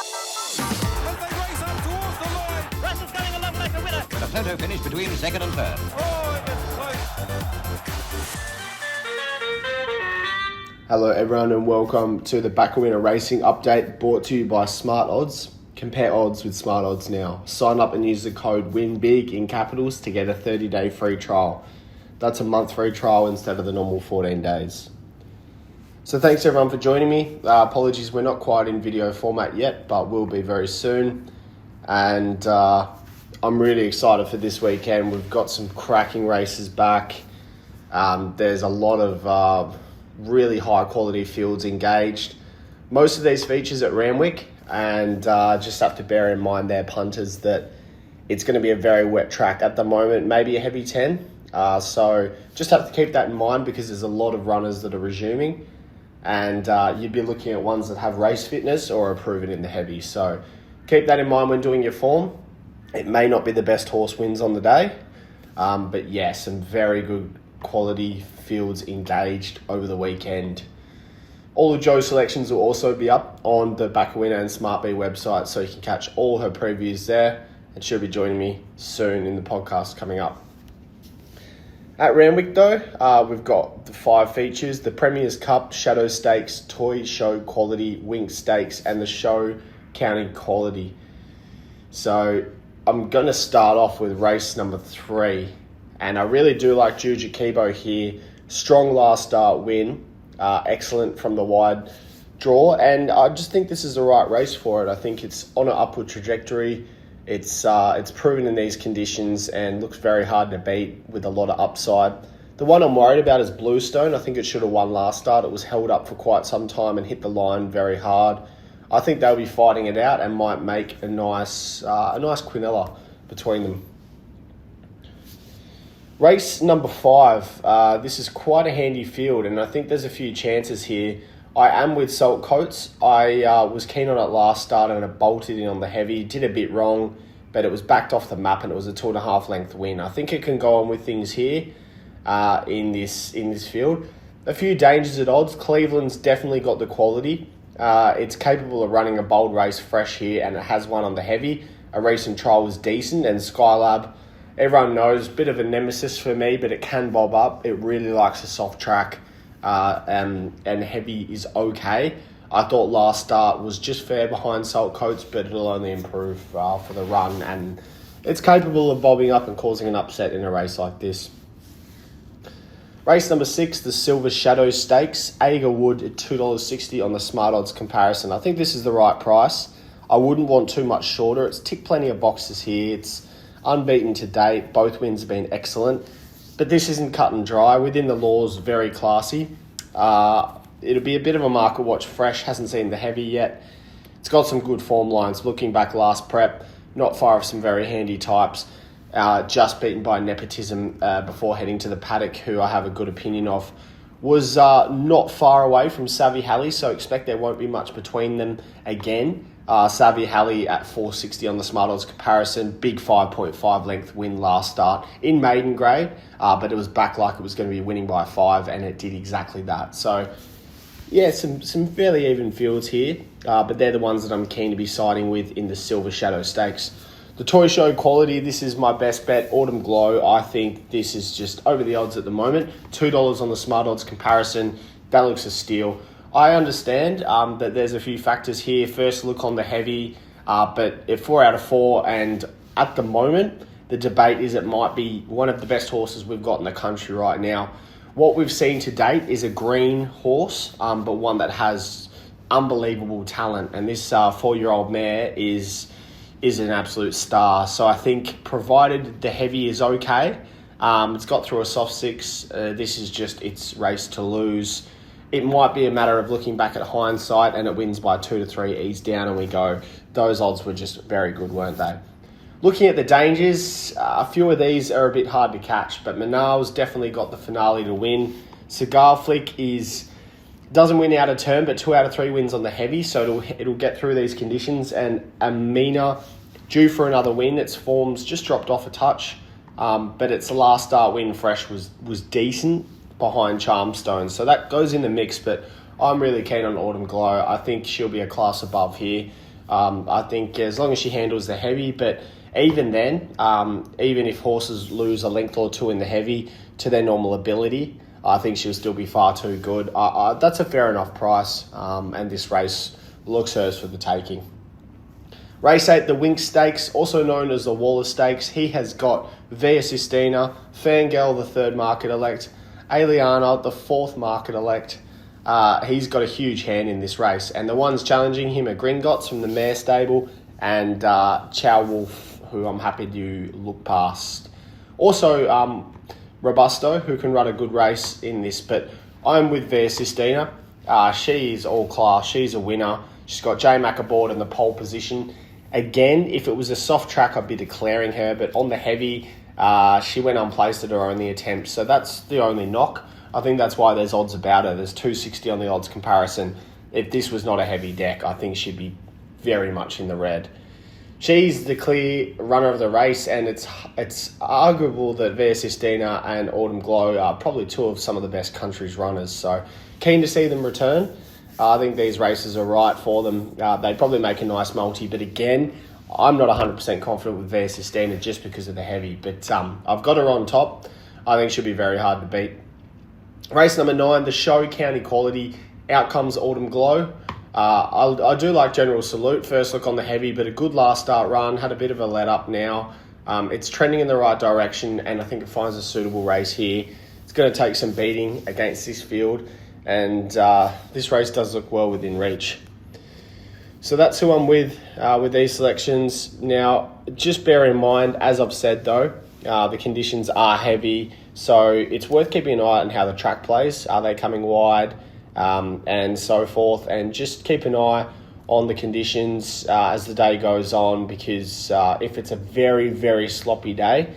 As they race up towards the line. Bryce is going along like a winner. With a photo finish between second and third. Oh, it was close. Hello everyone and welcome to the Back Winner Racing update brought to you by Smart Odds. Compare odds with Smart Odds now. Sign up and use the code WINBIG in capitals to get a 30-day free trial. That's a month free trial instead of the normal 14 days. So thanks everyone for joining me. Apologies, we're not quite in video format yet, but we'll be very soon. And I'm really excited for this weekend. We've got some cracking races back. There's a lot of really high quality fields engaged. Most of these features at Randwick, and just have to bear in mind there, punters, that it's going to be a very wet track at the moment, maybe a heavy 10. So just have to keep that in mind because there's a lot of runners that are resuming, and you'd be looking at ones that have race fitness or are proven in the heavy. So keep that in mind when doing your form. It may not be the best horse wins on the day, but yeah, some very good quality fields engaged over the weekend. All of Joe's selections will also be up on the Back Winner and SmartB website, so you can catch all her previews there, and she'll be joining me soon in the podcast coming up. At Randwick though, we've got the 5 features: the Premier's Cup, Shadow Stakes, Toy Show Quality, Wink Stakes, and the Show Counting Quality. So I'm going to start off with race number 3, and I really do like Juju Kibo here. Strong last start win, excellent from the wide draw, and I just think this is the right race for it. I think it's on an upward trajectory. It's proven in these conditions and looks very hard to beat with a lot of upside. The one I'm worried about is Bluestone. I think it should have won last start. It was held up for quite some time and hit the line very hard. I think they'll be fighting it out and might make a nice quinella between them. Race number 5. This is quite a handy field, and I think there's a few chances here. I am with Salt Coats. I was keen on it last start and it bolted in on the heavy. Did a bit wrong, but it was backed off the map and it was a 2.5 length win. I think it can go on with things here in this field. A few dangers at odds. Cleveland's definitely got the quality. It's capable of running a bold race fresh here, and it has one on the heavy. A recent trial was decent, and Skylab, everyone knows, bit of a nemesis for me, but it can bob up. It really likes a soft track, and heavy is okay. I thought last start was just fair behind Salt Coats, but it'll only improve for the run, and it's capable of bobbing up and causing an upset in a race like this. Race number 6, the Silver Shadow Stakes. Aga Wood at $2.60 on the Smart Odds comparison. I think this is the right price. I wouldn't want too much shorter. It's ticked plenty of boxes here. It's unbeaten to date. Both wins have been excellent. But this isn't cut and dry. Within the laws, very classy. It'll be a bit of a market watch. Fresh, hasn't seen the heavy yet. It's got some good form lines. Looking back last prep, not far off some very handy types. Just beaten by Nepotism before heading to the paddock, who I have a good opinion of. Was not far away from Savvy Halley, so expect there won't be much between them again. Savvy Halley at $4.60 on the Smart Odds comparison. Big 5.5 length win last start in maiden grade, but it was back like it was going to be winning by 5, and it did exactly that. So yeah, some fairly even fields here, but they're the ones that I'm keen to be siding with in the Silver Shadow Stakes. The Toy Show Quality, this is my best bet. Autumn Glow, I think this is just over the odds at the moment. $2 on the Smart Odds comparison. That looks a steal. I understand that there's a few factors here. First look on the heavy, but at 4 out of 4, and at the moment, the debate is it might be one of the best horses we've got in the country right now. What we've seen to date is a green horse, but one that has unbelievable talent, and this 4-year-old mare is an absolute star. So I think provided the heavy is okay, it's got through a soft 6, this is just its race to lose. It might be a matter of looking back at hindsight and it wins by 2 to 3 ease down and we go, those odds were just very good, weren't they? Looking at the dangers, a few of these are a bit hard to catch, but Manal's definitely got the finale to win. Cigar Flick doesn't win out of turn, but 2 out of 3 wins on the heavy, so it'll get through these conditions. And Amina, due for another win. Its form's just dropped off a touch, but its last start win fresh was decent behind Charmstone, so that goes in the mix. But I'm really keen on Autumn Glow. I think she'll be a class above here. I think as long as she handles the heavy, but even then, even if horses lose a length or two in the heavy to their normal ability, I think she'll still be far too good. That's a fair enough price, and this race looks hers for the taking. Race 8, the Wink Stakes, also known as the Waller Stakes. He has got Via Sistina, Fangirl, the third market elect, Aliana, the fourth market elect. He's got a huge hand in this race. And the ones challenging him are Gringotts from the mare stable and Chow Wolf, who I'm happy to look past. Also, Robusto, who can run a good race in this. But I'm with Via Sistina. She's all class. She's a winner. She's got J-Mac aboard in the pole position. Again, if it was a soft track, I'd be declaring her. But on the heavy, she went unplaced at her only attempt. So that's the only knock. I think that's why there's odds about her. There's 260 on the odds comparison. If this was not a heavy deck, I think she'd be very much in the red. She's the clear runner of the race, and it's arguable that Via Sistina and Autumn Glow are probably two of some of the best country's runners. So keen to see them return. I think these races are right for them. They'd probably make a nice multi, but again, I'm not 100% confident with Via Sistina just because of the heavy. But I've got her on top. I think she'll be very hard to beat. Race number 9, the Show County Quality. Out comes Autumn Glow. I do like General Salute. First look on the heavy, but a good last start run. Had a bit of a let up now. It's trending in the right direction, and I think it finds a suitable race here. It's going to take some beating against this field, and this race does look well within reach. So that's who I'm with these selections. Now, just bear in mind, as I've said though, the conditions are heavy, so it's worth keeping an eye on how the track plays. Are they coming wide, and so forth, and just keep an eye on the conditions as the day goes on, because if it's a very, very sloppy day,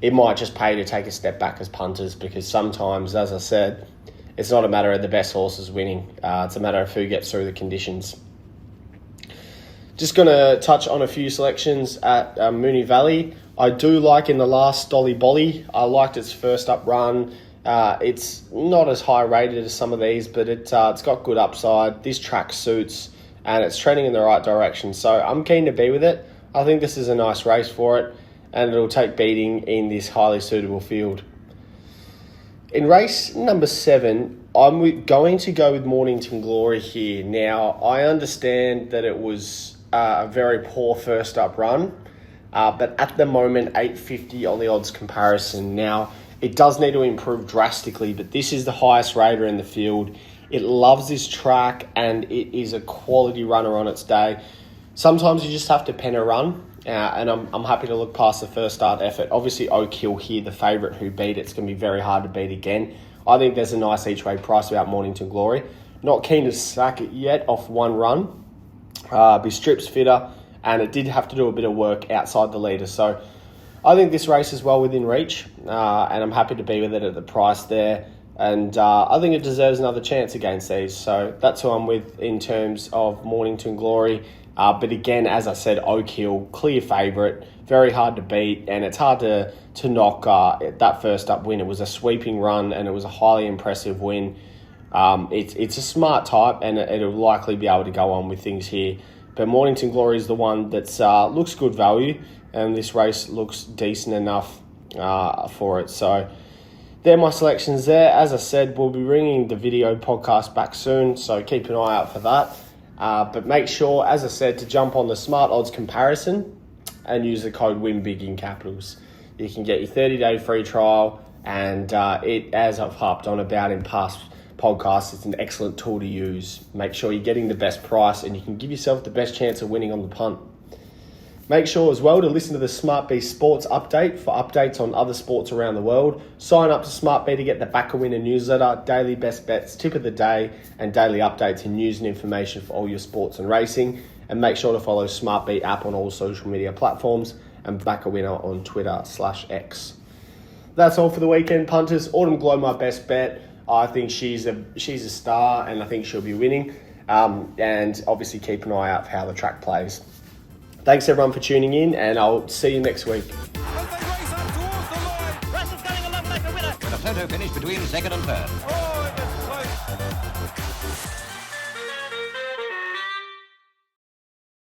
it might just pay to take a step back as punters, because sometimes, as I said, it's not a matter of the best horses winning. It's a matter of who gets through the conditions. Just going to touch on a few selections at Moonee Valley. I do like in the last Dolly Bolly. I liked its first up run. It's not as high rated as some of these, but it's got good upside. This track suits, and it's trending in the right direction. So I'm keen to be with it. I think this is a nice race for it, and it'll take beating in this highly suitable field. In race number 7, I'm going to go with Mornington Glory here. Now, I understand that it was a very poor first up run, but at the moment, 850 on the odds comparison. Now, it does need to improve drastically, but this is the highest rater in the field. It loves this track, and it is a quality runner on its day. Sometimes you just have to pen a run, and I'm happy to look past the first start effort. Obviously, Oak Hill here, the favourite who beat it's going to be very hard to beat again. I think there's a nice each-way price about Mornington Glory. Not keen to sack it yet off one run. Be strips fitter, and it did have to do a bit of work outside the leader. So I think this race is well within reach, and I'm happy to be with it at the price there. And I think it deserves another chance against these. So that's who I'm with in terms of Mornington Glory. But again, as I said, Oak Hill, clear favourite, very hard to beat, and it's hard to knock that first up win. It was a sweeping run, and it was a highly impressive win. It's a smart type, and it'll likely be able to go on with things here. But Mornington Glory is the one that looks good value, and this race looks decent enough for it. So they're my selections there. As I said, we'll be bringing the video podcast back soon, so keep an eye out for that. But make sure, as I said, to jump on the Smart Odds comparison and use the code WINBIG in capitals. You can get your 30-day free trial, and as I've harped on about in past podcasts, it's an excellent tool to use. Make sure you're getting the best price, and you can give yourself the best chance of winning on the punt. Make sure as well to listen to the SmartB Sports Update for updates on other sports around the world. Sign up to SmartB to get the Back a Winner newsletter, daily best bets, tip of the day, and daily updates and news and information for all your sports and racing. And make sure to follow SmartB app on all social media platforms and Back a Winner on Twitter/X. That's all for the weekend, punters. Autumn Glow, my best bet. I think she's a star, and I think she'll be winning. And obviously keep an eye out for how the track plays. Thanks everyone for tuning in, and I'll see you next week. As they race up towards the line. Bryce is going along like a winner. With a photo finish between second and third. Oh,